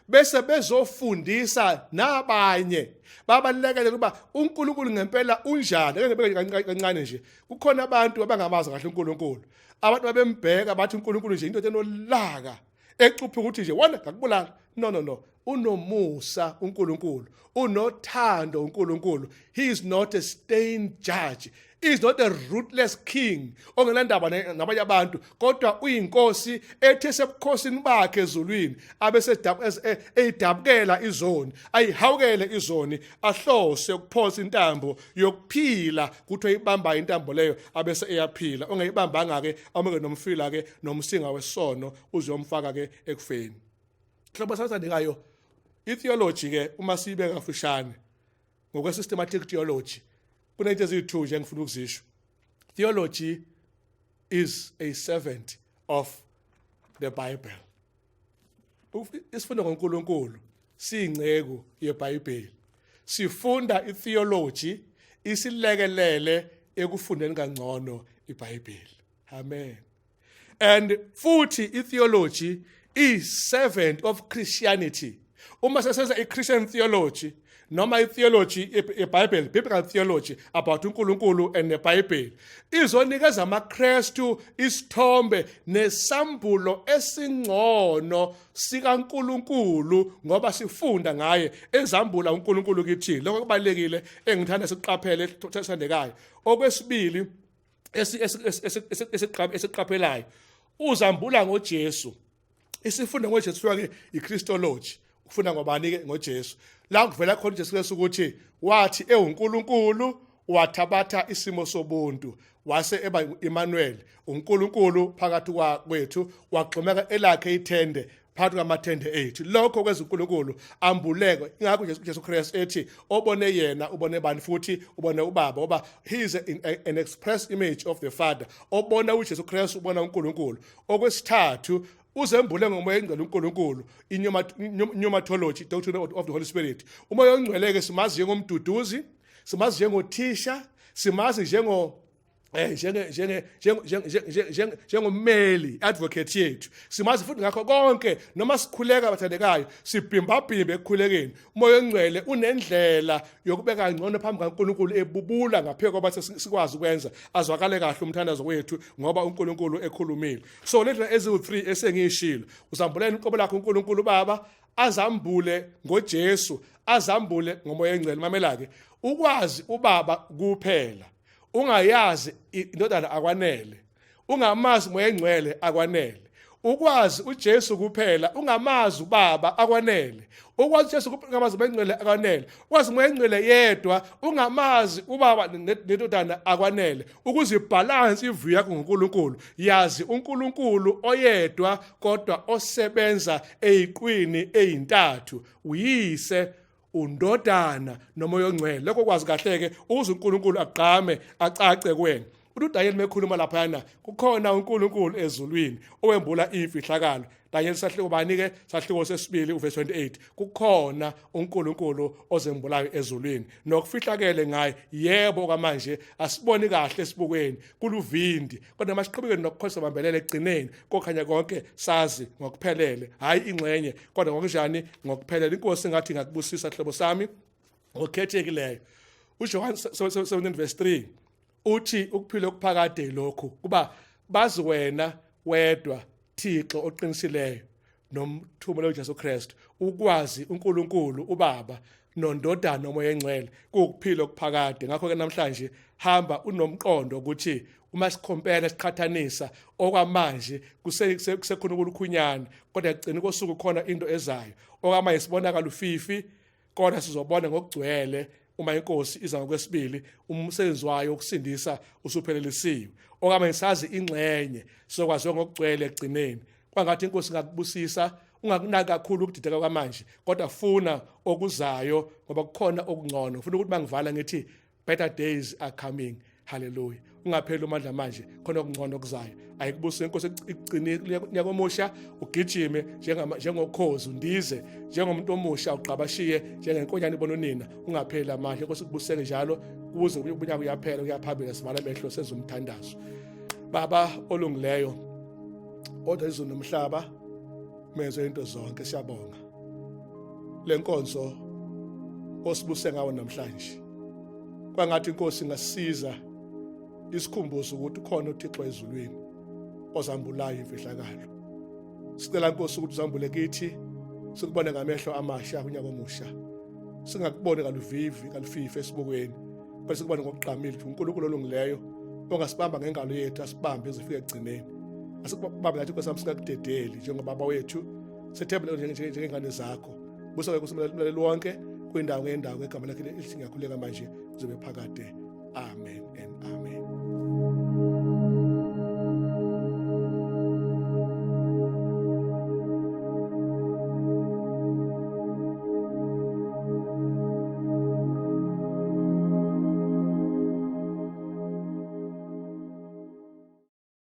Speaker 2: bese bezofundisa nabanye. Babalekele ukuba uNkulunkulu ngempela unjani. Ake ngibeke kancane nje. Kukhona abantu abangamazi kahle uNkulunkulu. Abantu babembheka bathi uNkulunkulu nje into enolaka, ecuphe ukuthi nje wona ngakubulala. No. Unomusa uNkulunkulu. Unothando uNkulunkulu. He is not a stained judge. He is not a ruthless king ongelandaba nabanye abantu, kodwa uyinkosi ethe sebukhosini bakhe ezulwini abese edabukela izoni, ayihawukele izoni, ahlose ukuphosa intambo yokuphila kuthiwa ibamba intambo leyo abese eyaphila. Ongayibambanga ke ameke nomfila ke nomsinga wesono uzomfaka ke ekufeni. Hlobo sasandikayo, itheology ke uma siyibeka kafushane ngokwe systematic theology kunento ezithu nje engifuna ukuzisho. Theology is a servant of the Bible. Isifundo ngoNkulunkulu siyingceku yeBhayibheli. Sifunda itheology isilekelele ekufundeni kangcono iBhayibheli. Amen. And futhi itheology is servant of Christianity. Uma sesenza iChristian theology noma itheology eBhayibheli, biblical theology about uNkulunkulu and neBhayibheli, izonikeza amaKristu isithombe nesambulo esingcono sikaNkulunkulu ngoba sifunda ngaye ezambula uNkulunkulu kithini. Lokho kubalekile engithanda siqaphele sithandekayo. Okwesibili esiqaphelayo, uzambula ngoJesu. Isifunda ngoJesu ke iChristology. Ufunda ngobani ke ngoJesu. La kuvela khona uJesu Kristu ukuthi wathi uNkulunkulu wathabatha isimo sobuntu wase eba Emmanuel, uNkulunkulu phakathi kwethu, wagxumeka elakhe ithende phakathi kwamathende ethu. Lokho kweza uNkulunkulu ambuleko. Ingakho uJesu Kristu ethi obone yena ubone bani futhi ubone uBaba, ngoba he is an express image of the Father. Obona uJesu Kristu ubona uNkulunkulu. Okwesithathu, uzembule ngomoya ongcwele uNkulunkulu, pneumatology, doctrine of the Holy Spirit. Umoya ongcwele ke simazi njengomduduzi, simazi njengothisha, simazi njengommeli, advocate yethu. Simazi futhi ngakho konke noma sikhuleka bathandekayo sibhimbabhimbe ekukhulekeni. Umoya ongcwele unendlela yokubeka ngcono phambi kaNkulunkulu ebubula ngaphe kwaba sikwazi ukwenza azwakale kahle umthandazo wethu ngoba uNkulunkulu ekhulumile. So lezi eziwu3 esengishilo, uzambuleni inqobo lakho uNkulunkulu Baba, azambule ngoJesu, azambule ngomoya ongcwele. Mamela ke, ukwazi uBaba kuphela, ungayazi indodana akwanele, ungamazi moya engcwele akwanele. Ukwazi uJesu kuphela, ungamazi uBaba akwanele. Ukwazi uJesu ungamazi moya engcwele akwanele. Ukwazi moya engcwele yedwa, ungamazi uBaba nendodana akwanele. Ukuze ibalance ivu yakho ngoNkulunkulu, yazi uNkulunkulu oyedwa kodwa osebenza eyiqwini eyintathu, uyise, undodana nomoya ongcwele. Lokho kwazi kahleke ukuze uNkulunkulu agqame acace kuwena. uDaniel mekhuluma laphana, kukhona uNkulunkulu ezulwini owembula imfihlakalo. Daniel sahluko bani ke, sahluko sesibili uverse 28. Kukhona uNkulunkulu ozembulayo ezulwini nokufihlakele ngaye. Yebo kwamanje asiboni kahle esibukweni, kuluvindi, kodwa masiqhubeke nokukhosa bambelele egcineni kokhanya konke sazi ngokuphelele, hayi ingxenye kodwa ngokunjani ngokuphelele. Inkosi ngathi ngakubusisa hlobo sami ngokhethekileyo. uJohn 17 verse 3 uthi ukuphila okuphakade lokhu kuba bazi wena wedwa Thixo oqinisileyo nomthumela uJesu Kristu, ukwazi uNkulunkulu ubaba nondodana nomoya engcwele kukuphila okuphakade. Ngakho ke namhlanje hamba unomqondo ukuthi uma sikhompela siqhathanisa okwamanje kusekhona ukulukhunyana, kodwa egcina kosuku khona into ezayo. Okwamanje sibonakala ufifi, kodwa sizobona ngokugcwele uma inkosi iza ngokwesibili, umsebenzi wayo wokusindisa usuphelelisiwe. Okwamanje sazi ingxenye, sokwaziwa ngokugcwele egcineni. Kwangathi inkosi ingakubusisa, ungakunaki kakhulu ukudideka kwamanje, kodwa funa okuzayo ngoba kukhona okungcono. Ufuna ukuthi mangivala ngithi better days are coming. Hallelujah. Ungapheli amandla manje, khona okungcono okuzayo. Ayikubusa inkosi igcinile unyaka omusha, ugijime njengokhozi, undize njengomuntu omusha, uqabashiye njengenkonyane ibona unina. Ungapheli amandla, inkosi ikubuseke njalo kuze unyaka uyaphela, uyaphambili, sivala amehlo senze umthandazo. Baba olungileyo, odwa izulu nomhlaba, mezwe into zonke, siyabonga lenkonzo osibuse ngawo namhlanje. Kwangathi inkosi ingasiza isikhumbuzo ukuthi khona uThixo ezulwini ozambulayo imfihlakalo. Sicela inkosi ukuthi uzambule kithi, sikubone ngamehlo amasha kunyaka omusha, singakubone kaluvivi kalufifi esibukweni, kodwa sikubone ngokugqamile ukuthi uNkulunkulu olungileyo ongasibamba ngengalo yethu, asibambe ezifike egcineni. Asikubambe ngathi inkosi sikakudedeli njengobaba wethu, sethembele njengengane zakho. Busa kusimlaleli wonke kwindawo ngendawo ngegama lakhe elithi ngiyakhuleka manje kuzobe phakade. Amen.